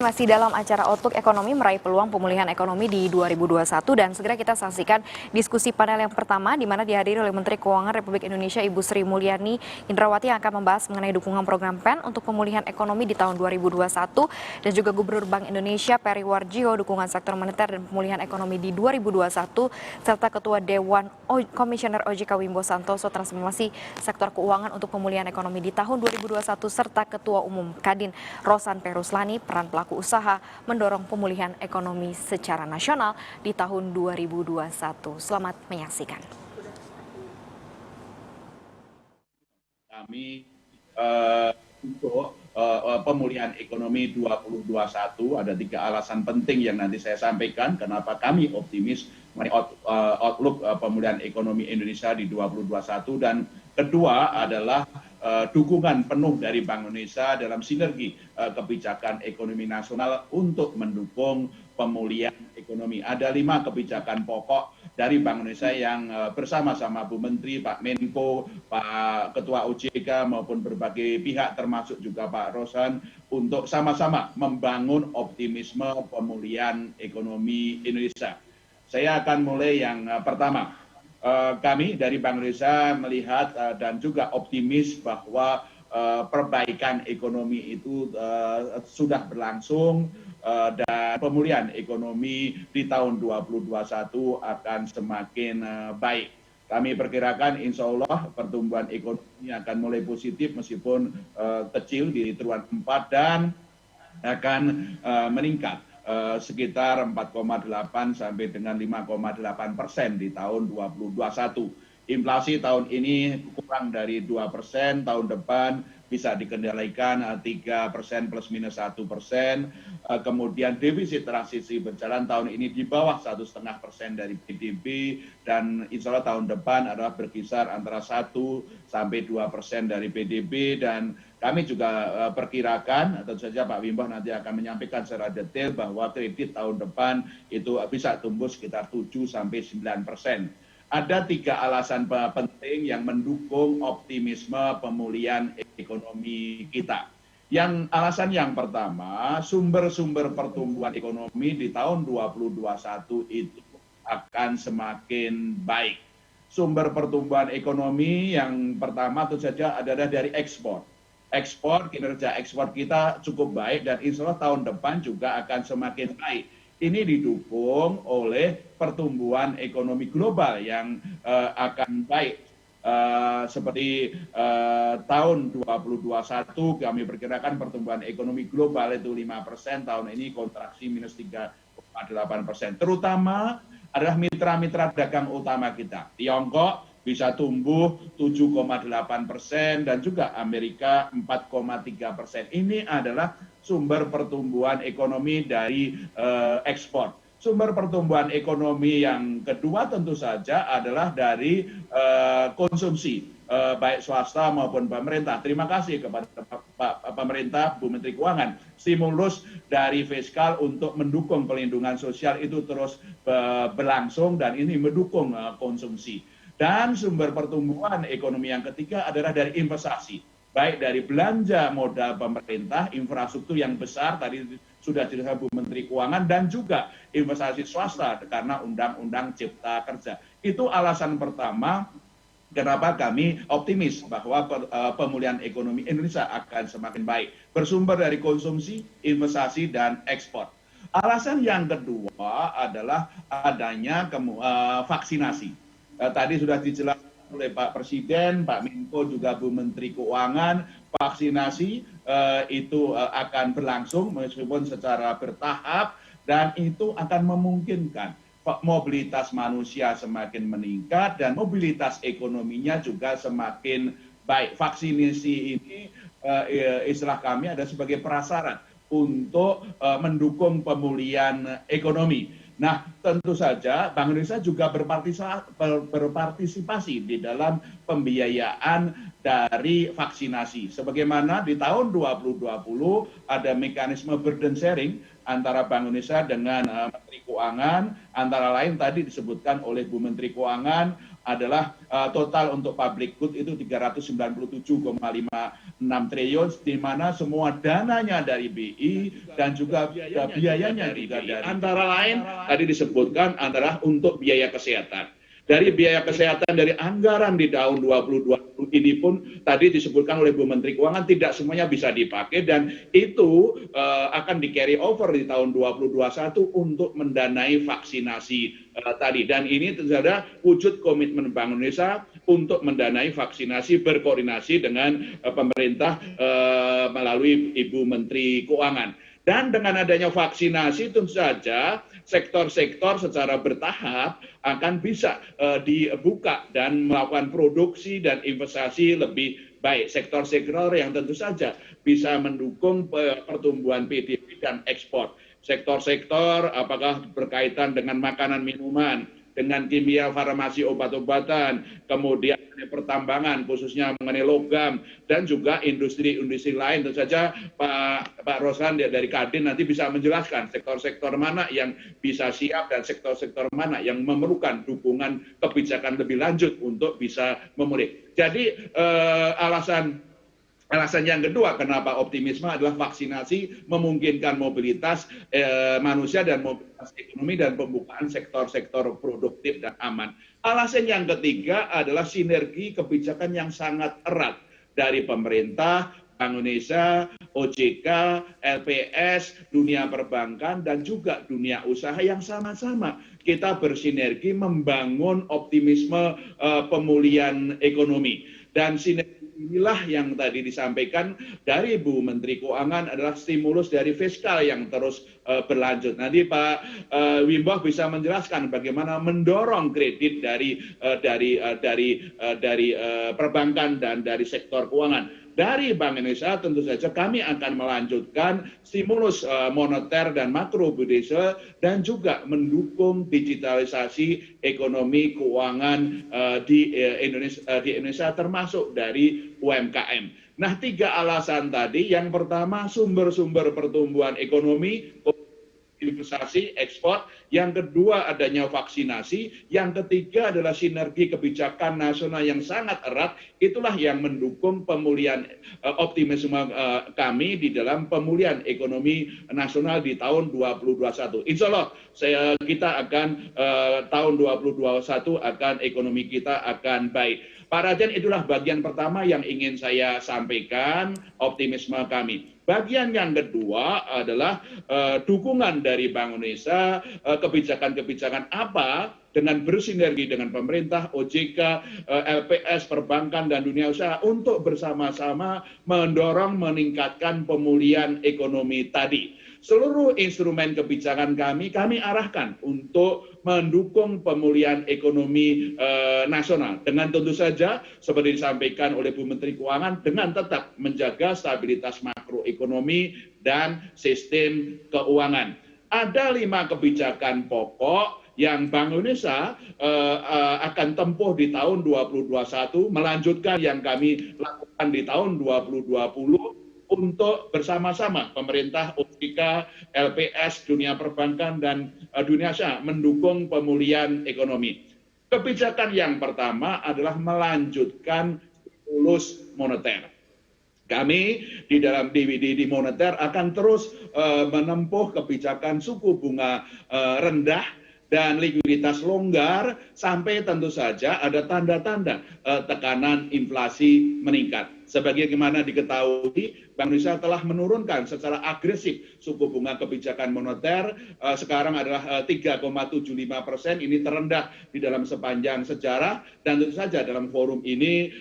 Masih dalam acara Outlook Ekonomi meraih peluang pemulihan ekonomi di 2021 dan segera kita saksikan diskusi panel yang pertama di mana dihadiri oleh Menteri Keuangan Republik Indonesia Ibu Sri Mulyani Indrawati yang akan membahas mengenai dukungan program PEN untuk pemulihan ekonomi di tahun 2021 dan juga Gubernur Bank Indonesia Peri Warjio dukungan sektor moneter dan pemulihan ekonomi di 2021 serta Ketua Dewan Komisioner OJK Wimbo Santoso transformasi sektor keuangan untuk pemulihan ekonomi di tahun 2021 serta Ketua Umum Kadin Rosan P. Ruslani peran pelaku usaha mendorong pemulihan ekonomi secara nasional di tahun 2021. Selamat menyaksikan. Kami untuk pemulihan ekonomi 2021 ada 3 alasan penting yang nanti saya sampaikan kenapa kami optimis outlook pemulihan ekonomi Indonesia di 2021 dan kedua adalah dukungan penuh dari Bank Indonesia dalam sinergi kebijakan ekonomi nasional untuk mendukung pemulihan ekonomi. Ada 5 kebijakan pokok dari Bank Indonesia yang bersama-sama Bu Menteri, Pak Menko, Pak Ketua OJK maupun berbagai pihak termasuk juga Pak Rosan untuk sama-sama membangun optimisme pemulihan ekonomi Indonesia. Saya akan mulai yang pertama. Kami dari Bank Indonesia melihat dan juga optimis bahwa perbaikan ekonomi itu sudah berlangsung dan pemulihan ekonomi di tahun 2021 akan semakin baik. Kami perkirakan insya Allah pertumbuhan ekonomi akan mulai positif meskipun kecil di triwulan 4 dan akan meningkat sekitar 4,8 sampai dengan 5,8% di tahun 2021. Inflasi tahun ini kurang dari 2%, tahun depan bisa dikendalikan 3% plus minus 1%. Kemudian defisit transisi berjalan tahun ini di bawah 1,5% dari PDB dan insya Allah tahun depan adalah berkisar antara 1 sampai 2% dari PDB dan kami juga perkirakan, tentu saja Pak Wimbo nanti akan menyampaikan secara detail bahwa kredit tahun depan itu bisa tumbuh sekitar 7 sampai 9%. Ada 3 alasan penting yang mendukung optimisme pemulihan ekonomi kita. Alasan yang pertama, sumber-sumber pertumbuhan ekonomi di tahun 2021 itu akan semakin baik. Sumber pertumbuhan ekonomi yang pertama tentu saja adalah dari ekspor. Kinerja ekspor kita cukup baik dan insya Allah tahun depan juga akan semakin baik. Ini didukung oleh pertumbuhan ekonomi global yang akan baik. Seperti tahun 2021 kami perkirakan pertumbuhan ekonomi global itu 5%, tahun ini kontraksi minus 3,8%. Terutama adalah mitra-mitra dagang utama kita. Tiongkok bisa tumbuh 7,8% dan juga Amerika 4,3%. Ini adalah sumber pertumbuhan ekonomi dari ekspor. Sumber pertumbuhan ekonomi yang kedua tentu saja adalah dari konsumsi, baik swasta maupun pemerintah. Terima kasih kepada Pak Pemerintah, Bu Menteri Keuangan. Stimulus dari fiskal untuk mendukung pelindungan sosial itu terus berlangsung dan ini mendukung konsumsi. Dan sumber pertumbuhan ekonomi yang ketiga adalah dari investasi. Baik dari belanja modal pemerintah, infrastruktur yang besar, tadi sudah dijelaskan Bu Menteri Keuangan, dan juga investasi swasta karena Undang-Undang Cipta Kerja. Itu alasan pertama kenapa kami optimis bahwa pemulihan ekonomi Indonesia akan semakin baik. Bersumber dari konsumsi, investasi, dan ekspor. Alasan yang kedua adalah adanya vaksinasi. Tadi sudah dijelaskan oleh Pak Presiden, Pak Menko juga Bu Menteri Keuangan, vaksinasi itu akan berlangsung meskipun secara bertahap dan itu akan memungkinkan mobilitas manusia semakin meningkat dan mobilitas ekonominya juga semakin baik. Vaksinasi ini istilah kami ada sebagai prasyarat untuk mendukung pemulihan ekonomi. Nah, tentu saja Bank Indonesia juga berpartisipasi di dalam pembiayaan dari vaksinasi. Sebagaimana di tahun 2020 ada mekanisme burden sharing antara Bank Indonesia dengan Menteri Keuangan, antara lain tadi disebutkan oleh Bu Menteri Keuangan adalah total untuk public good itu 397,56 triliun, di mana semua dananya dari BI dan juga biayanya juga dari antara lain tadi disebutkan adalah untuk biaya kesehatan. Dari biaya kesehatan dari anggaran di tahun 2020 ini pun tadi disebutkan oleh Bu Menteri Keuangan tidak semuanya bisa dipakai dan itu akan di carry over di tahun 2021 untuk mendanai vaksinasi tadi. Dan ini tentu saja wujud komitmen Bank Indonesia untuk mendanai vaksinasi berkoordinasi dengan pemerintah melalui Ibu Menteri Keuangan. Dan dengan adanya vaksinasi tentu saja sektor-sektor secara bertahap akan bisa dibuka dan melakukan produksi dan investasi lebih baik. Sektor-sektor yang tentu saja bisa mendukung pertumbuhan PDB dan ekspor. Sektor-sektor apakah berkaitan dengan makanan minuman, dengan kimia, farmasi, obat-obatan, kemudian pertambangan khususnya mengenai logam dan juga industri-industri lain. Tentu saja Pak Roslan dari Kadin nanti bisa menjelaskan sektor-sektor mana yang bisa siap dan sektor-sektor mana yang memerlukan dukungan kebijakan lebih lanjut untuk bisa memulih. Jadi alasan yang kedua kenapa optimisme adalah vaksinasi memungkinkan mobilitas manusia dan mobilitas ekonomi dan pembukaan sektor-sektor produktif dan aman. Alasan yang ketiga adalah sinergi kebijakan yang sangat erat dari pemerintah, Bank Indonesia, OJK, LPS, dunia perbankan, dan juga dunia usaha yang sama-sama kita bersinergi membangun optimisme pemulihan ekonomi. Dan sinergi inilah yang tadi disampaikan dari Bu Menteri Keuangan adalah stimulus dari fiskal yang terus berlanjut. Nanti Pak Wimbo bisa menjelaskan bagaimana mendorong kredit dari perbankan dan dari sektor keuangan. Dari Bank Indonesia tentu saja kami akan melanjutkan stimulus moneter dan makrobudesial dan juga mendukung digitalisasi ekonomi keuangan di Indonesia termasuk dari UMKM. Nah, 3 alasan tadi, yang pertama sumber-sumber pertumbuhan ekonomi, investasi, ekspor, yang kedua adanya vaksinasi, yang ketiga adalah sinergi kebijakan nasional yang sangat erat, itulah yang mendukung pemulihan optimisme kami di dalam pemulihan ekonomi nasional di tahun 2021. Insya Allah kita akan tahun 2021 akan ekonomi kita akan baik. Pak Raden, itulah bagian pertama yang ingin saya sampaikan optimisme kami. Bagian yang kedua adalah dukungan dari Bank Indonesia, kebijakan-kebijakan apa dengan bersinergi dengan pemerintah, OJK, LPS, perbankan, dan dunia usaha untuk bersama-sama mendorong meningkatkan pemulihan ekonomi tadi. Seluruh instrumen kebijakan kami arahkan untuk mendukung pemulihan ekonomi nasional dengan tentu saja seperti disampaikan oleh Bu Menteri Keuangan dengan tetap menjaga stabilitas makroekonomi dan sistem keuangan. Ada 5 kebijakan pokok yang Bank Indonesia akan tempuh di tahun 2021, melanjutkan yang kami lakukan di tahun 2020 untuk bersama-sama pemerintah, OJK, LPS, dunia perbankan, dan dunia usaha mendukung pemulihan ekonomi. Kebijakan yang pertama adalah melanjutkan stimulus moneter. Kami di dalam di moneter akan terus menempuh kebijakan suku bunga rendah dan likuiditas longgar sampai tentu saja ada tanda-tanda tekanan inflasi meningkat. Sebagaimana diketahui, Bank Indonesia telah menurunkan secara agresif suku bunga kebijakan moneter, sekarang adalah 3,75%, ini terendah di dalam sepanjang sejarah, dan tentu saja dalam forum ini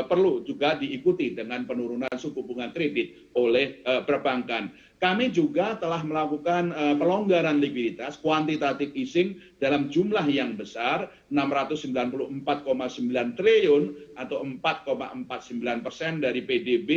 perlu juga diikuti dengan penurunan suku bunga kredit oleh perbankan. Kami juga telah melakukan pelonggaran likuiditas kuantitatif easing dalam jumlah yang besar, 694,9 triliun atau 4,49% dari PDB,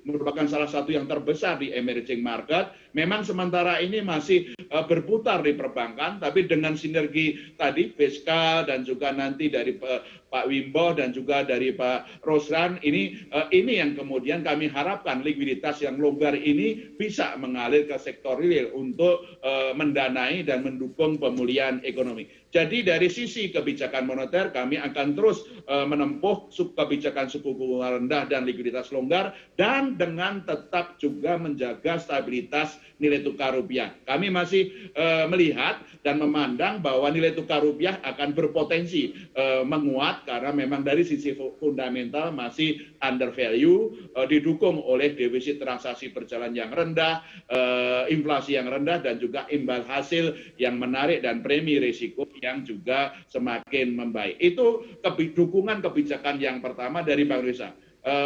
merupakan salah satu yang terbesar di emerging market, Memang sementara ini masih berputar di perbankan, tapi dengan sinergi tadi fiskal dan juga nanti dari Pak Wimbo dan juga dari Pak Roslan, ini yang kemudian kami harapkan likuiditas yang longgar ini bisa mengalir ke sektor real untuk mendanai dan mendukung pemulihan ekonomi. Jadi dari sisi kebijakan moneter kami akan terus menempuh kebijakan suku bunga rendah dan likuiditas longgar, dan dengan tetap juga menjaga stabilitas nilai tukar rupiah. Kami masih melihat dan memandang bahwa nilai tukar rupiah akan berpotensi menguat karena memang dari sisi fundamental masih under value, didukung oleh defisit transaksi berjalan yang rendah, inflasi yang rendah, dan juga imbal hasil yang menarik dan premi risiko yang juga semakin membaik. Itu dukungan kebijakan yang pertama dari Bank Indonesia.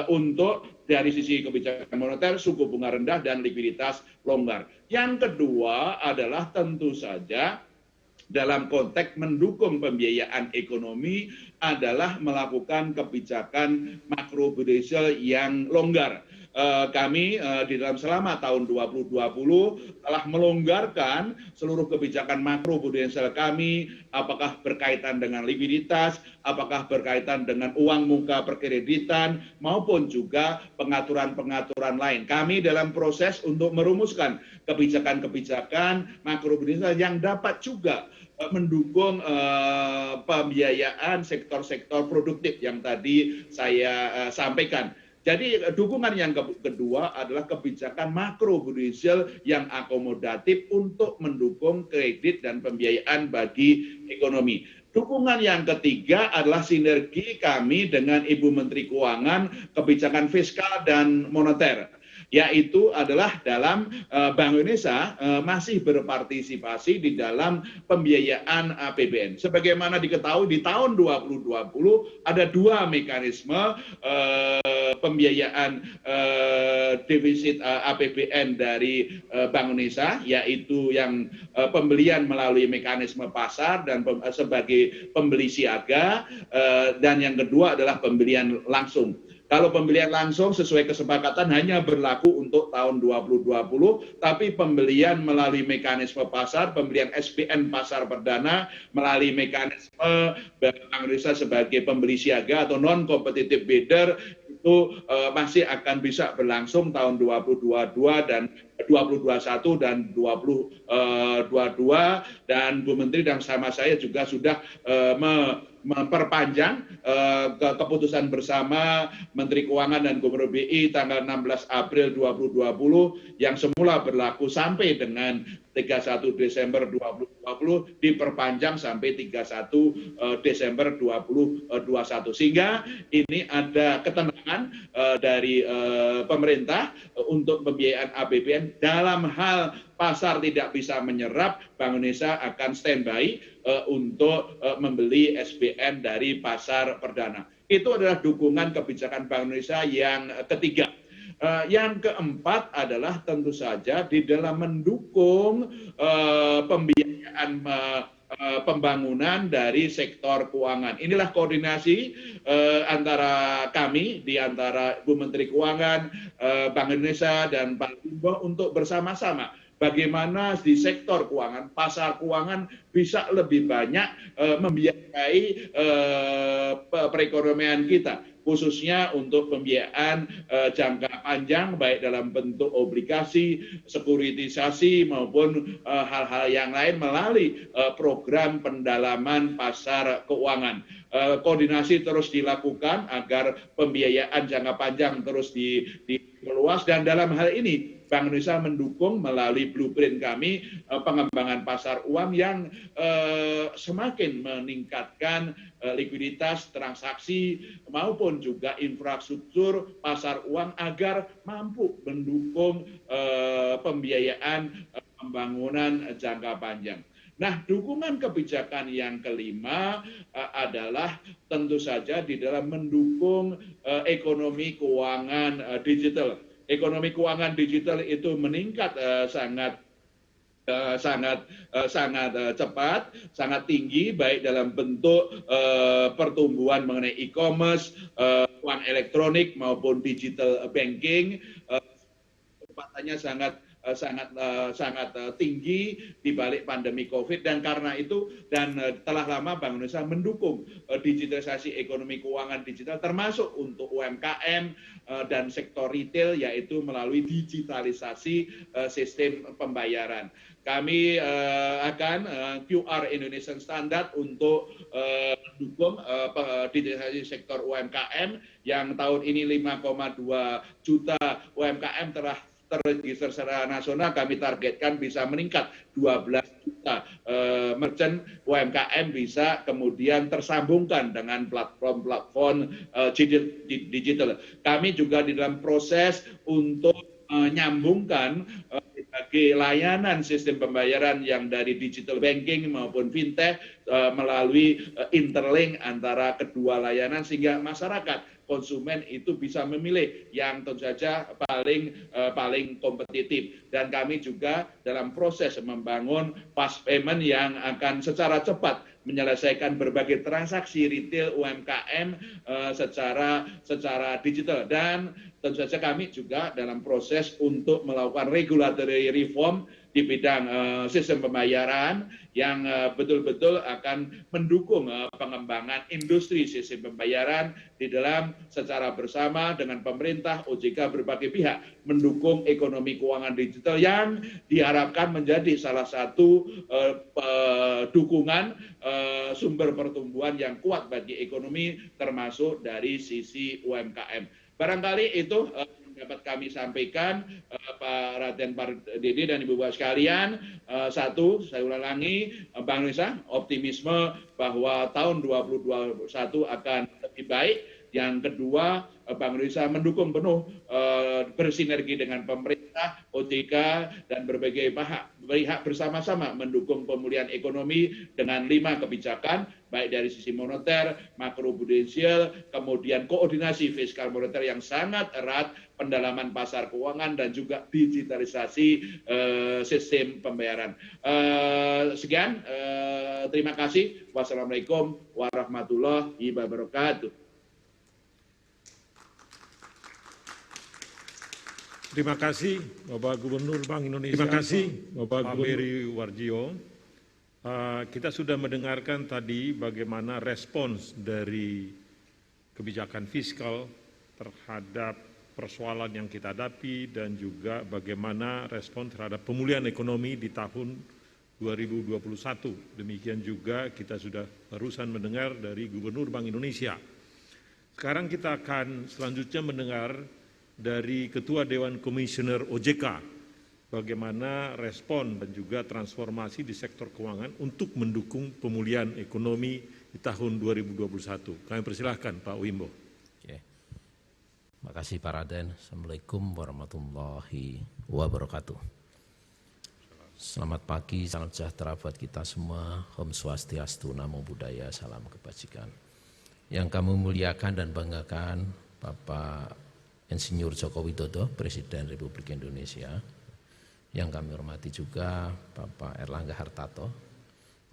Untuk dari sisi kebijakan moneter, suku bunga rendah dan likuiditas longgar. Yang kedua adalah tentu saja dalam konteks mendukung pembiayaan ekonomi adalah melakukan kebijakan makrobudensial yang longgar. Kami di dalam selama tahun 2020 telah melonggarkan seluruh kebijakan makrobudensial kami, apakah berkaitan dengan likuiditas, apakah berkaitan dengan uang muka perkreditan, maupun juga pengaturan-pengaturan lain. Kami dalam proses untuk merumuskan kebijakan-kebijakan makrobudensial yang dapat juga mendukung pembiayaan sektor-sektor produktif yang tadi saya sampaikan. Jadi dukungan yang kedua adalah kebijakan makrobudensial yang akomodatif untuk mendukung kredit dan pembiayaan bagi ekonomi. Dukungan yang ketiga adalah sinergi kami dengan Ibu Menteri Keuangan kebijakan fiskal dan moneter, yaitu adalah dalam Bank Indonesia masih berpartisipasi di dalam pembiayaan APBN. Sebagaimana diketahui di tahun 2020 ada dua mekanisme pembiayaan defisit APBN dari Bank Indonesia, yaitu yang pembelian melalui mekanisme pasar dan sebagai pembeli siaga, dan yang kedua adalah pembelian langsung. Kalau pembelian langsung sesuai kesepakatan hanya berlaku untuk tahun 2020, tapi pembelian melalui mekanisme pasar, pembelian SBN pasar perdana melalui mekanisme Bank Indonesia sebagai pembeli siaga atau non-competitive bidder itu masih akan bisa berlangsung tahun 2022 dan 2021 dan 2022, dan Bu Menteri dan sama saya juga sudah memperpanjang keputusan bersama Menteri Keuangan dan Gubernur BI tanggal 16 April 2020 yang semula berlaku sampai dengan 31 Desember 2020 diperpanjang sampai 31 Desember 2021, sehingga ini ada ketenangan dari pemerintah untuk pembiayaan APBN. Dalam hal pasar tidak bisa menyerap, Bank Indonesia akan standby untuk membeli SBN dari pasar perdana. Itu adalah dukungan kebijakan Bank Indonesia yang ketiga. Yang keempat adalah tentu saja di dalam mendukung pembiayaan pembangunan dari sektor keuangan. Inilah koordinasi antara kami, di antara Bu Menteri Keuangan, Bank Indonesia, dan Pak Wimbo untuk bersama-sama bagaimana di sektor keuangan, pasar keuangan bisa lebih banyak membiayai perekonomian kita, khususnya untuk pembiayaan jangka panjang, baik dalam bentuk obligasi, sekuritisasi, maupun hal-hal yang lain melalui program pendalaman pasar keuangan. Koordinasi terus dilakukan agar pembiayaan jangka panjang terus diperluas, dan dalam hal ini Bank Indonesia mendukung melalui blueprint kami pengembangan pasar uang yang semakin meningkatkan likuiditas transaksi maupun juga infrastruktur pasar uang agar mampu mendukung pembiayaan pembangunan jangka panjang. Nah, dukungan kebijakan yang kelima adalah tentu saja di dalam mendukung ekonomi keuangan digital. Ekonomi keuangan digital itu meningkat sangat cepat, sangat tinggi, baik dalam bentuk pertumbuhan mengenai e-commerce, uang elektronik maupun digital banking. Kecepatannya sangat sangat tinggi di balik pandemi Covid, dan karena itu telah lama Bank Indonesia mendukung digitalisasi ekonomi keuangan digital termasuk untuk UMKM dan sektor retail, yaitu melalui digitalisasi sistem pembayaran. Kami akan QR Indonesian Standard untuk mendukung digitalisasi sektor UMKM yang tahun ini 5,2 juta UMKM telah terregister secara nasional. Kami targetkan bisa meningkat 12 juta merchant UMKM bisa kemudian tersambungkan dengan platform-platform digital. Kami juga di dalam proses untuk menyambungkan berbagai layanan sistem pembayaran yang dari digital banking maupun fintech melalui interlink antara kedua layanan, sehingga masyarakat konsumen itu bisa memilih yang tentu saja paling kompetitif. Dan kami juga dalam proses membangun fast payment yang akan secara cepat menyelesaikan berbagai transaksi retail UMKM secara digital. Dan tentu saja kami juga dalam proses untuk melakukan regulatory reform di bidang sistem pembayaran yang betul-betul akan mendukung pengembangan industri sistem pembayaran di dalam secara bersama dengan pemerintah, OJK, berbagai pihak mendukung ekonomi keuangan digital yang diharapkan menjadi salah satu dukungan sumber pertumbuhan yang kuat bagi ekonomi termasuk dari sisi UMKM. Barangkali itu dapat kami sampaikan, Pak Raden Pardede dan Ibu Bapak sekalian. Satu, saya ulangi, Bank Indonesia optimisme bahwa tahun 2021 akan lebih baik. Yang kedua, Bank Indonesia mendukung penuh bersinergi dengan pemerintah, OJK, dan berbagai pihak bersama-sama mendukung pemulihan ekonomi dengan 5 kebijakan, baik dari sisi moneter, makroprudensial, kemudian koordinasi fiskal moneter yang sangat erat, pendalaman pasar keuangan, dan juga digitalisasi sistem pembayaran. Sekian, terima kasih. Wassalamualaikum warahmatullahi wabarakatuh. Terima kasih Bapak Gubernur Bank Indonesia. Terima kasih Bapak Peri Warjio. Kita sudah mendengarkan tadi bagaimana respons dari kebijakan fiskal terhadap persoalan yang kita hadapi dan juga bagaimana respon terhadap pemulihan ekonomi di tahun 2021. Demikian juga kita sudah barusan mendengar dari Gubernur Bank Indonesia. Sekarang kita akan selanjutnya mendengar dari Ketua Dewan Komisioner OJK, bagaimana respon dan juga transformasi di sektor keuangan untuk mendukung pemulihan ekonomi di tahun 2021. Kami persilahkan Pak Wimbo. Oke. Terima kasih Pak Raden. Assalamualaikum warahmatullahi wabarakatuh. Selamat pagi, salam sejahtera buat kita semua. Om Swastiastu, Namo Buddhaya, salam kebajikan. Yang kami muliakan dan banggakan Bapak Insinyur Joko Widodo, Presiden Republik Indonesia. Yang kami hormati juga Bapak Erlangga Hartarto,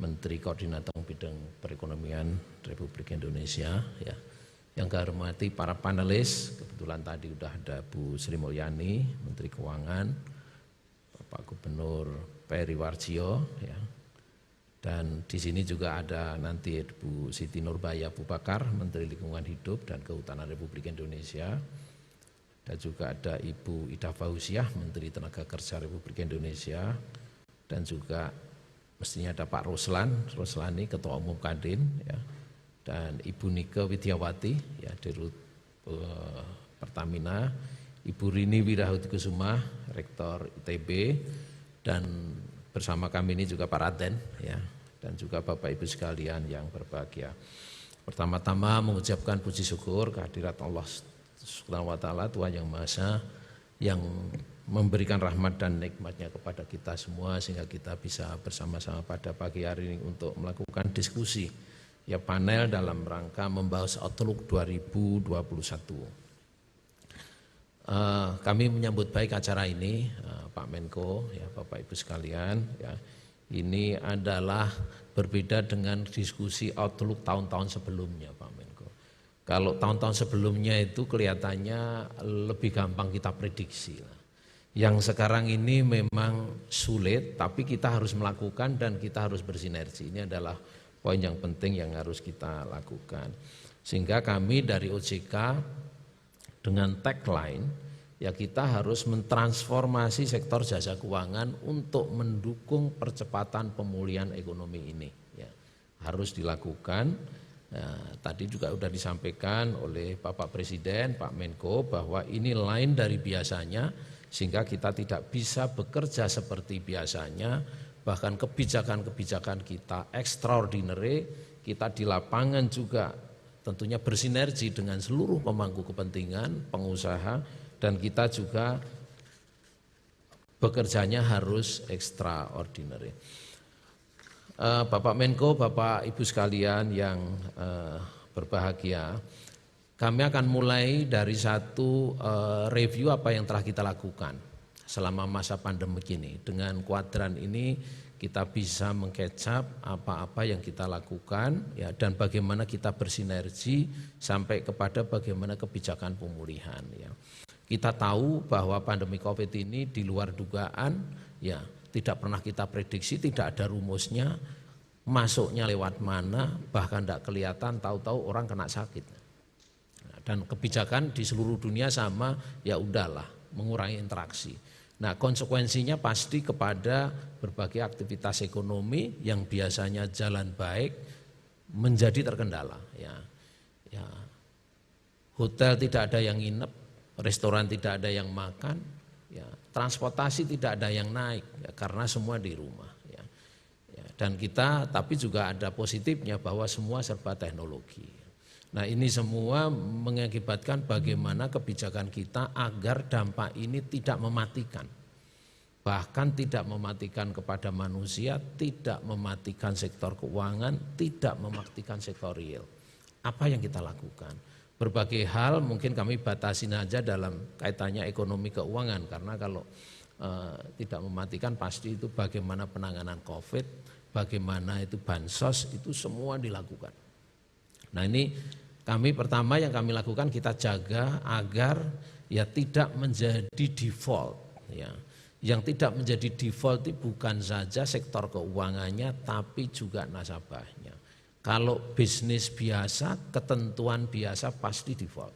Menteri Koordinator Bidang Perekonomian Republik Indonesia. Ya. Yang kami hormati para panelis, kebetulan tadi sudah ada Bu Sri Mulyani, Menteri Keuangan, Bapak Gubernur Peri Warjio, ya. Dan di sini juga ada nanti Bu Siti Nurbaya Abu Bakar, Menteri Lingkungan Hidup dan Kehutanan Republik Indonesia. Dan juga ada Ibu Ida Fauziah, Menteri Tenaga Kerja Republik Indonesia, dan juga mestinya ada Pak Roslani, Ketua Umum Kadin, ya, dan Ibu Nike Widiawati, ya, Dirut Pertamina, Ibu Rini Wirahadikusuma, Rektor ITB, dan bersama kami ini juga Pak Raden, ya, dan juga Bapak Ibu sekalian yang berbahagia. Pertama-tama mengucapkan puji syukur kehadirat Allah Subhanahu wa ta'ala, Tuhan Yang Maha Esa, yang memberikan rahmat dan nikmatnya kepada kita semua sehingga kita bisa bersama-sama pada pagi hari ini untuk melakukan diskusi, ya, panel dalam rangka membahas Outlook 2021. Kami menyambut baik acara ini, Pak Menko, ya, Bapak Ibu sekalian, ya. Ini adalah berbeda dengan diskusi Outlook tahun-tahun sebelumnya, Pak Menko. Kalau tahun-tahun sebelumnya itu kelihatannya lebih gampang kita prediksi lah. Yang sekarang ini memang sulit, tapi kita harus melakukan dan kita harus bersinergi. Ini adalah poin yang penting yang harus kita lakukan. Sehingga kami dari OJK dengan tagline, ya kita harus mentransformasi sektor jasa keuangan untuk mendukung percepatan pemulihan ekonomi ini. Ya, harus dilakukan. Nah, tadi juga sudah disampaikan oleh Bapak Presiden, Pak Menko, bahwa ini lain dari biasanya, sehingga kita tidak bisa bekerja seperti biasanya, bahkan kebijakan-kebijakan kita extraordinary, kita di lapangan juga tentunya bersinergi dengan seluruh pemangku kepentingan, pengusaha, dan kita juga bekerjanya harus extraordinary. Bapak Menko, Bapak Ibu sekalian yang berbahagia, kami akan mulai dari satu review apa yang telah kita lakukan selama masa pandemi ini. Dengan kuadran ini kita bisa mengcap apa-apa yang kita lakukan, ya, dan bagaimana kita bersinergi sampai kepada bagaimana kebijakan pemulihan. Ya. Kita tahu bahwa pandemi COVID ini di luar dugaan, ya, tidak pernah kita prediksi, tidak ada rumusnya, masuknya lewat mana, bahkan tidak kelihatan, tahu-tahu orang kena sakit. Dan kebijakan di seluruh dunia sama, ya udahlah, mengurangi interaksi. Nah, konsekuensinya pasti kepada berbagai aktivitas ekonomi yang biasanya jalan baik menjadi terkendala. Ya, hotel tidak ada yang nginep, restoran tidak ada yang makan, ya, transportasi tidak ada yang naik, ya, karena semua di rumah. Ya, dan kita, tapi juga ada positifnya bahwa semua serba teknologi. Nah, ini semua mengakibatkan bagaimana kebijakan kita agar dampak ini tidak mematikan. Bahkan tidak mematikan kepada manusia, tidak mematikan sektor keuangan, tidak mematikan sektor real. Apa yang kita lakukan? Berbagai hal mungkin kami batasin aja dalam kaitannya ekonomi keuangan, karena kalau tidak mematikan pasti itu bagaimana penanganan COVID, bagaimana itu bansos, itu semua dilakukan. Nah, ini kami pertama yang kami lakukan, kita jaga agar ya tidak menjadi default. Ya. Yang tidak menjadi default itu bukan saja sektor keuangannya, tapi juga nasabahnya. Kalau bisnis biasa, ketentuan biasa pasti default.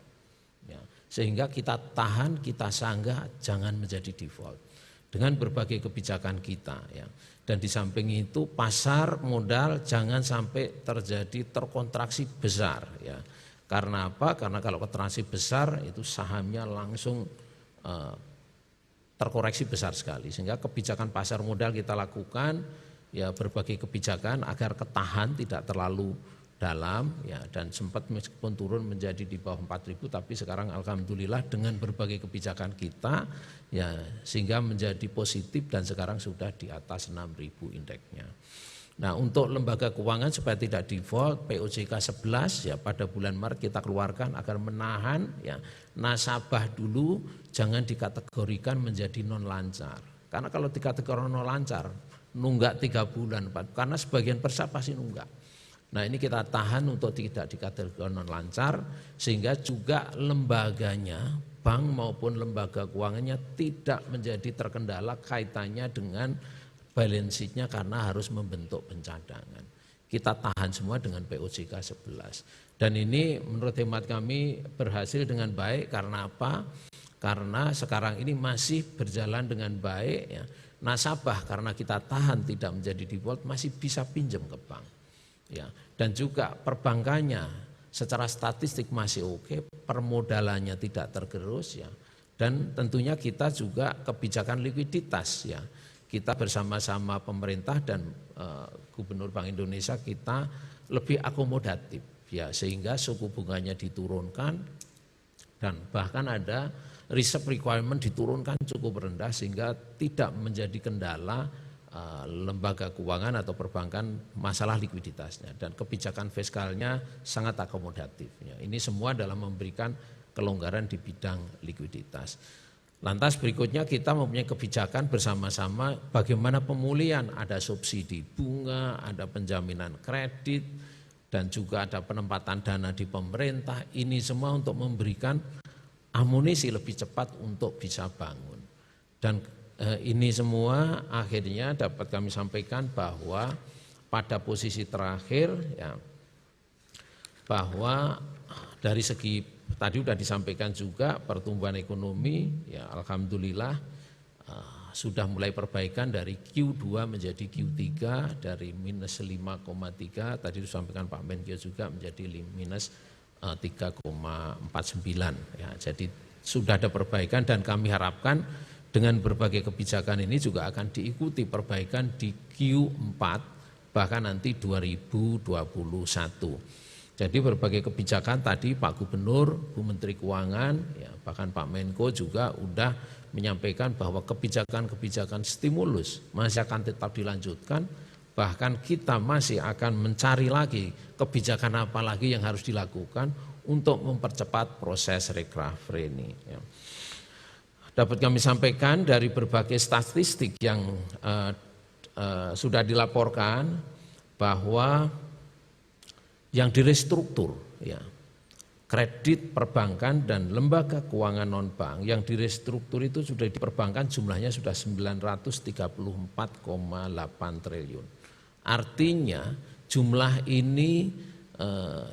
Ya. Sehingga kita tahan, kita sanggah, jangan menjadi default. Dengan berbagai kebijakan kita. Ya. Dan di samping itu pasar modal jangan sampai terjadi terkontraksi besar. Ya. Karena apa? Karena kalau kontraksi besar itu sahamnya langsung terkoreksi besar sekali. Sehingga kebijakan pasar modal kita lakukan, ya berbagai kebijakan agar ketahan tidak terlalu dalam, ya, dan sempat meskipun turun menjadi di bawah 4.000, tapi sekarang alhamdulillah dengan berbagai kebijakan kita, ya, sehingga menjadi positif dan sekarang sudah di atas 6.000 indeksnya. Nah, untuk lembaga keuangan supaya tidak default, POJK 11 ya pada bulan Maret kita keluarkan agar menahan, ya, nasabah dulu jangan dikategorikan menjadi non lancar. Karena kalau dikategorikan non lancar, nunggak 3 bulan, karena sebagian besar pasti nunggak. Nah, ini kita tahan untuk tidak dikategorikan non lancar, sehingga juga lembaganya, bank maupun lembaga keuangannya tidak menjadi terkendala kaitannya dengan balance sheet-nya karena harus membentuk pencadangan. Kita tahan semua dengan POJK 11. Dan ini menurut hemat kami berhasil dengan baik. Karena apa? Karena sekarang ini masih berjalan dengan baik. Ya. Nasabah karena kita tahan tidak menjadi default masih bisa pinjam ke bank. Ya. Dan juga perbankannya secara statistik masih oke, permodalannya tidak tergerus. Ya. Dan tentunya kita juga kebijakan likuiditas, ya. Kita bersama-sama pemerintah dan Gubernur Bank Indonesia kita lebih akomodatif, ya, sehingga suku bunganya diturunkan dan bahkan ada reserve requirement diturunkan cukup rendah sehingga tidak menjadi kendala lembaga keuangan atau perbankan masalah likuiditasnya, dan kebijakan fiskalnya sangat akomodatif. Ya. Ini semua dalam memberikan kelonggaran di bidang likuiditas. Lantas berikutnya kita mempunyai kebijakan bersama-sama bagaimana pemulihan, ada subsidi bunga, ada penjaminan kredit, dan juga ada penempatan dana di pemerintah. Ini semua untuk memberikan amunisi lebih cepat untuk bisa bangun. Dan ini semua akhirnya dapat kami sampaikan bahwa pada posisi terakhir ya, bahwa dari segi tadi sudah disampaikan juga pertumbuhan ekonomi ya alhamdulillah sudah mulai perbaikan dari Q2 menjadi Q3 dari minus 5,3 tadi disampaikan Pak Menkyu juga menjadi minus 3,49 ya. Jadi sudah ada perbaikan dan kami harapkan dengan berbagai kebijakan ini juga akan diikuti perbaikan di Q4 bahkan nanti 2021. Jadi berbagai kebijakan tadi Pak Gubernur, Bu Menteri Keuangan, ya, bahkan Pak Menko juga sudah menyampaikan bahwa kebijakan-kebijakan stimulus masih akan tetap dilanjutkan, bahkan kita masih akan mencari lagi kebijakan apa lagi yang harus dilakukan untuk mempercepat proses recovery ini. Ya. Dapat kami sampaikan dari berbagai statistik yang sudah dilaporkan bahwa yang direstruktur, ya, kredit perbankan dan lembaga keuangan non-bank yang direstruktur itu sudah di perbankan jumlahnya sudah 934,8 triliun. Artinya jumlah ini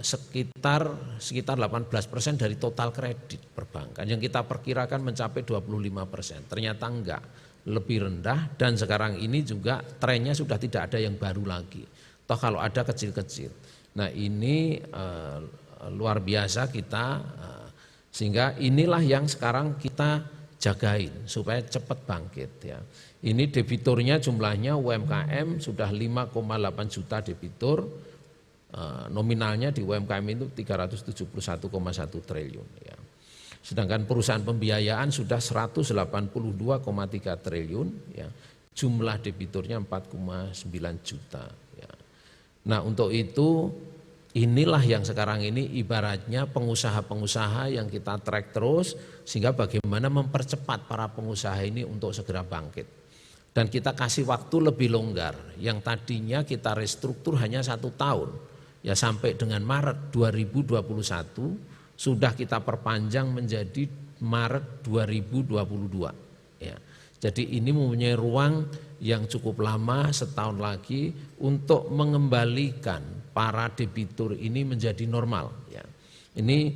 sekitar 18% dari total kredit perbankan yang kita perkirakan mencapai 25%. Ternyata enggak, lebih rendah dan sekarang ini juga trennya sudah tidak ada yang baru lagi. Toh kalau ada kecil-kecil. Nah ini luar biasa kita sehingga inilah yang sekarang kita jagain supaya cepat bangkit ya. Ini debiturnya jumlahnya UMKM sudah 5,8 juta debitur, nominalnya di UMKM itu 371,1 triliun ya. Sedangkan perusahaan pembiayaan sudah 182,3 triliun ya. Jumlah debiturnya 4,9 juta ya. Nah untuk itu inilah yang sekarang ini ibaratnya pengusaha-pengusaha yang kita track terus sehingga bagaimana mempercepat para pengusaha ini untuk segera bangkit. Dan kita kasih waktu lebih longgar yang tadinya kita restruktur hanya 1 tahun ya sampai dengan Maret 2021 sudah kita perpanjang menjadi Maret 2022 ya. Jadi ini mempunyai ruang yang cukup lama setahun lagi untuk mengembalikan para debitur ini menjadi normal. Ya. Ini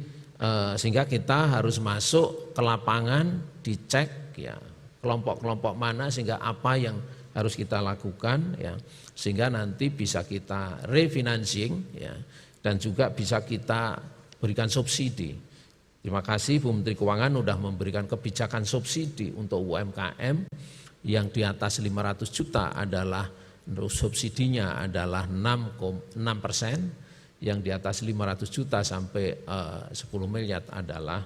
sehingga kita harus masuk ke lapangan, dicek ya kelompok-kelompok mana sehingga apa yang harus kita lakukan ya sehingga nanti bisa kita refinancing ya dan juga bisa kita berikan subsidi. Terima kasih Bu Menteri Keuangan sudah memberikan kebijakan subsidi untuk UMKM yang di atas 500 juta adalah subsidinya adalah 6%, yang di atas 500 juta sampai 10 miliar adalah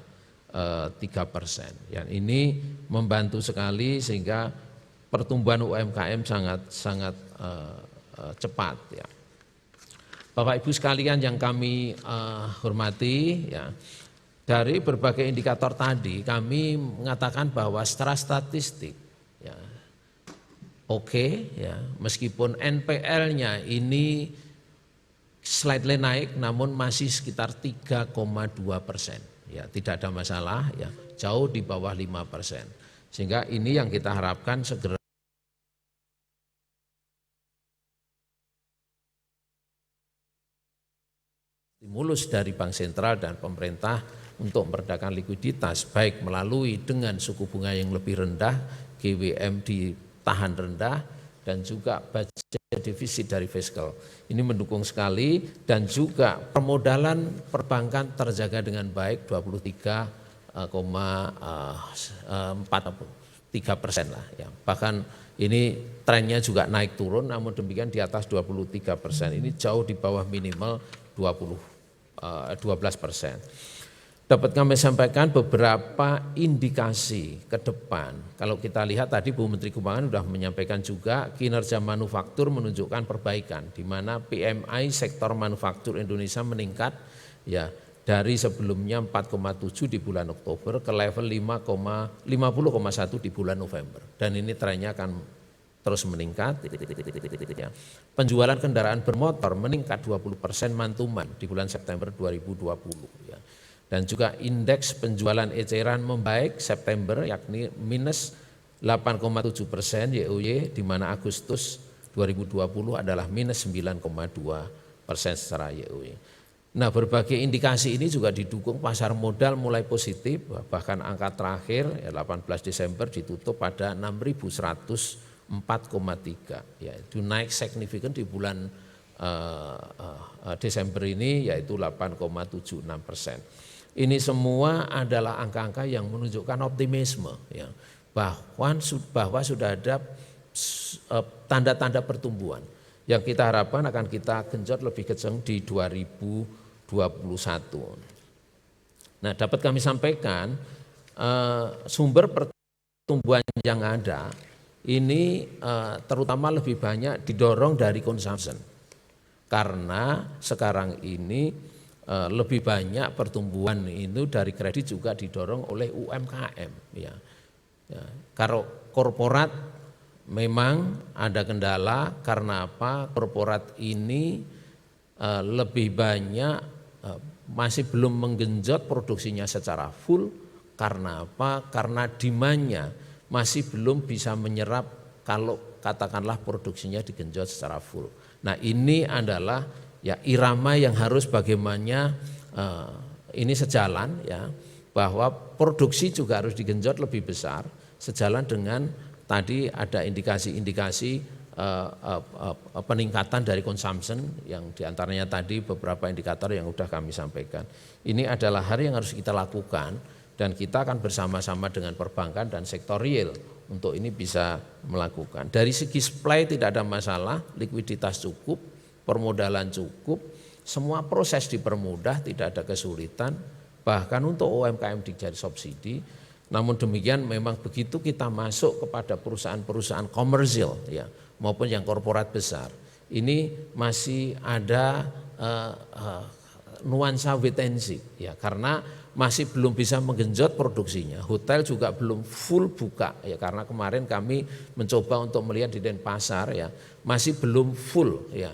3%. Yang ini membantu sekali sehingga pertumbuhan UMKM sangat cepat. Ya. Bapak Ibu sekalian yang kami hormati, ya. Dari berbagai indikator tadi kami mengatakan bahwa secara statistik ya, oke, ya, meskipun NPL-nya ini slightly naik namun masih sekitar 3,2%. Ya, tidak ada masalah ya, jauh di bawah 5%. Sehingga ini yang kita harapkan segera stimulus dari Bank Sentral dan pemerintah untuk meredakan likuiditas baik melalui dengan suku bunga yang lebih rendah, GWM ditahan rendah dan juga budget defisit dari fiskal. Ini mendukung sekali dan juga permodalan perbankan terjaga dengan baik 23,43% lah ya. Bahkan ini trennya juga naik turun namun demikian di atas 23%. Ini jauh di bawah minimal 12%. Dapat kami sampaikan beberapa indikasi ke depan. Kalau kita lihat tadi Bu Menteri Keuangan sudah menyampaikan juga kinerja manufaktur menunjukkan perbaikan di mana PMI sektor manufaktur Indonesia meningkat ya dari sebelumnya 4,7 di bulan Oktober ke level 50,1 di bulan November. Dan ini trennya akan terus meningkat. Penjualan kendaraan bermotor meningkat 20% mantuman di bulan September 2020 ya. Dan juga indeks penjualan eceran membaik September yakni minus 8,7% YoY, di mana Agustus 2020 adalah minus 9,2% secara YoY. Nah, berbagai indikasi ini juga didukung pasar modal mulai positif, bahkan angka terakhir 18 Desember ditutup pada 6.104,3, yaitu naik signifikan di bulan Desember ini yaitu 8,76%. Ini semua adalah angka-angka yang menunjukkan optimisme, ya, bahwa sudah ada tanda-tanda pertumbuhan yang kita harapkan akan kita genjot lebih kencang di 2021. Nah, dapat kami sampaikan sumber pertumbuhan yang ada ini terutama lebih banyak didorong dari consumption, karena sekarang ini lebih banyak pertumbuhan itu dari kredit juga didorong oleh UMKM, ya. Kalau korporat memang ada kendala, karena apa? Korporat ini lebih banyak masih belum menggenjot produksinya secara full, karena apa? Karena demand-nya masih belum bisa menyerap kalau katakanlah produksinya digenjot secara full. Nah, ini adalah ya irama yang harus bagaimana ini sejalan, ya, bahwa produksi juga harus digenjot lebih besar, sejalan dengan tadi ada indikasi-indikasi peningkatan dari consumption yang diantaranya tadi beberapa indikator yang sudah kami sampaikan. Ini adalah hal yang harus kita lakukan dan kita akan bersama-sama dengan perbankan dan sektor real untuk ini bisa melakukan. Dari segi supply tidak ada masalah, likuiditas cukup, permodalan cukup, semua proses dipermudah, tidak ada kesulitan, bahkan untuk UMKM dicari subsidi. Namun demikian memang begitu kita masuk kepada perusahaan-perusahaan komersil, ya, maupun yang korporat besar, ini masih ada nuansa wait and see, ya, karena masih belum bisa menggenjot produksinya. Hotel juga belum full buka, ya, karena kemarin kami mencoba untuk melihat di Denpasar, ya, masih belum full, ya,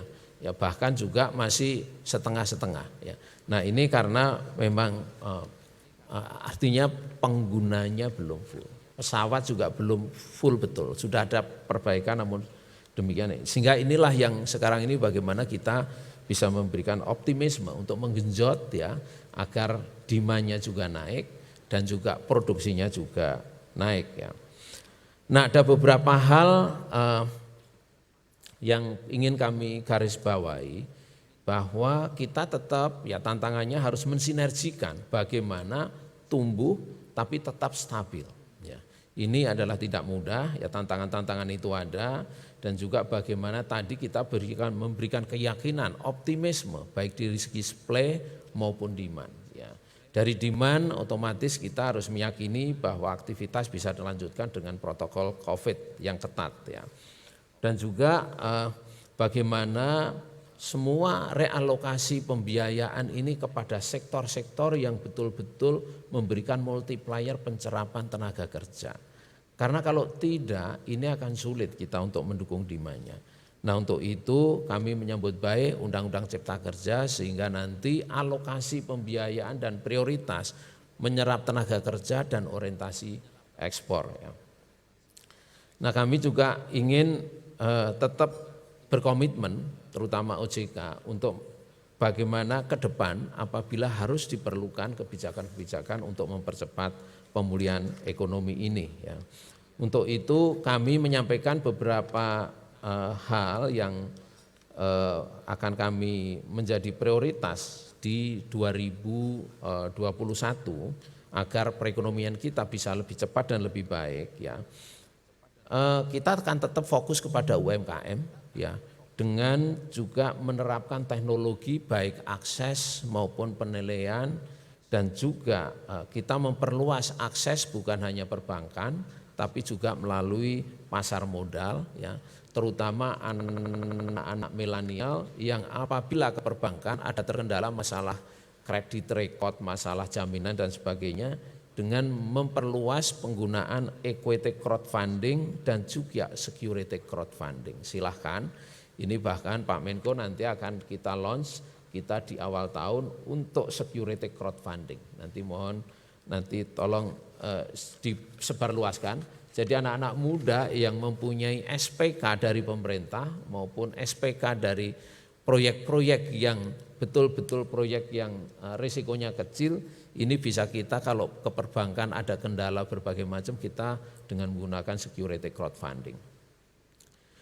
bahkan juga masih setengah-setengah, ya. Nah, ini karena memang artinya penggunanya belum full. Pesawat juga belum full betul, sudah ada perbaikan namun demikian. Sehingga inilah yang sekarang ini bagaimana kita bisa memberikan optimisme untuk menggenjot, ya, agar demand-nya juga naik dan juga produksinya juga naik, ya. Nah, ada beberapa hal yang ingin kami garis bawahi, bahwa kita tetap, ya, tantangannya harus mensinergikan bagaimana tumbuh tapi tetap stabil, ya. Ini adalah tidak mudah, ya, tantangan-tantangan itu ada, dan juga bagaimana tadi kita memberikan keyakinan, optimisme baik dari segi supply maupun demand, ya. Dari demand otomatis kita harus meyakini bahwa aktivitas bisa dilanjutkan dengan protokol COVID yang ketat, ya. Dan juga bagaimana semua realokasi pembiayaan ini kepada sektor-sektor yang betul-betul memberikan multiplier pencerapan tenaga kerja. Karena kalau tidak, ini akan sulit kita untuk mendukung demand-nya. Nah, untuk itu kami menyambut baik Undang-Undang Cipta Kerja, sehingga nanti alokasi pembiayaan dan prioritas menyerap tenaga kerja dan orientasi ekspor, ya. Nah, kami juga ingin tetap berkomitmen, terutama OJK, untuk bagaimana ke depan apabila harus diperlukan kebijakan-kebijakan untuk mempercepat pemulihan ekonomi ini, ya. Untuk itu kami menyampaikan beberapa hal yang akan kami menjadi prioritas di 2021 agar perekonomian kita bisa lebih cepat dan lebih baik, ya. Kita akan tetap fokus kepada UMKM, ya, dengan juga menerapkan teknologi baik akses maupun penilaian, dan juga kita memperluas akses bukan hanya perbankan tapi juga melalui pasar modal, ya, terutama anak-anak milenial yang apabila ke perbankan ada terkendala masalah kredit record, masalah jaminan dan sebagainya, dengan memperluas penggunaan equity crowdfunding dan juga security crowdfunding. Silahkan, ini bahkan Pak Menko nanti akan kita launch kita di awal tahun untuk security crowdfunding. Nanti mohon nanti tolong disebarluaskan Jadi anak-anak muda yang mempunyai SPK dari pemerintah maupun SPK dari proyek-proyek yang betul-betul proyek yang risikonya kecil, ini bisa kita kalau ke perbankan ada kendala berbagai macam, kita dengan menggunakan security crowdfunding.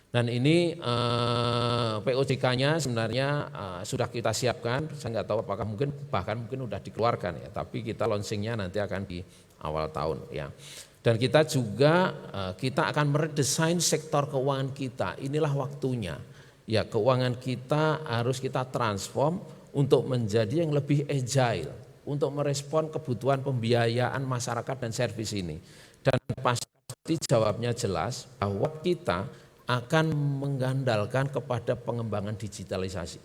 Dan ini POJK-nya sebenarnya sudah kita siapkan, saya nggak tahu apakah bahkan mungkin sudah dikeluarkan ya, tapi kita launchingnya nanti akan di awal tahun ya. Dan kita juga kita akan meredesain sektor keuangan kita. Inilah waktunya. Ya, keuangan kita harus kita transform untuk menjadi yang lebih agile, untuk merespon kebutuhan pembiayaan masyarakat dan servis ini. Dan pasti jawabnya jelas bahwa kita akan mengandalkan kepada pengembangan digitalisasi.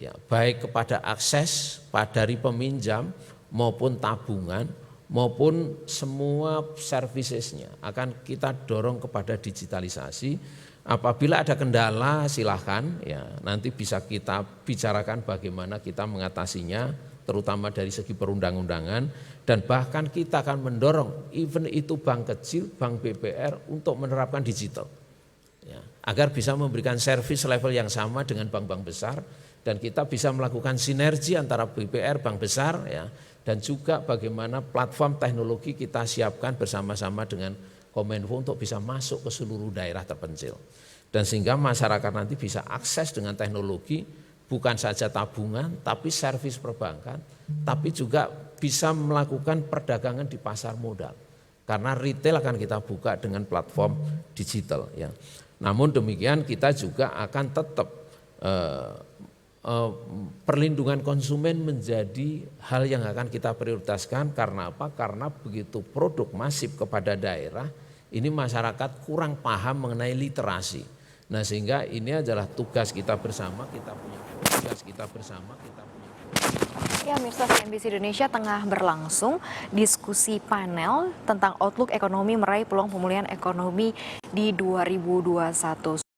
Ya, baik kepada akses dari peminjam maupun tabungan, maupun semua servicesnya akan kita dorong kepada digitalisasi. Apabila ada kendala silahkan ya, nanti bisa kita bicarakan bagaimana kita mengatasinya, terutama dari segi perundang-undangan, dan bahkan kita akan mendorong even itu bank kecil, bank BPR untuk menerapkan digital ya, agar bisa memberikan service level yang sama dengan bank-bank besar, dan kita bisa melakukan sinergi antara BPR, bank besar ya, dan juga bagaimana platform teknologi kita siapkan bersama-sama dengan Kominfo untuk bisa masuk ke seluruh daerah terpencil. Dan sehingga masyarakat nanti bisa akses dengan teknologi bukan saja tabungan, tapi servis perbankan, tapi juga bisa melakukan perdagangan di pasar modal. Karena retail akan kita buka dengan platform digital ya. Namun demikian kita juga akan tetap perlindungan konsumen menjadi hal yang akan kita prioritaskan. Karena apa? Karena begitu produk masif kepada daerah, ini masyarakat kurang paham mengenai literasi. Nah, sehingga ini adalah tugas kita bersama, kita punya tugas kita bersama, kita punya. Ya, mirsa CNBC Indonesia tengah berlangsung diskusi panel tentang outlook ekonomi meraih peluang pemulihan ekonomi di 2021.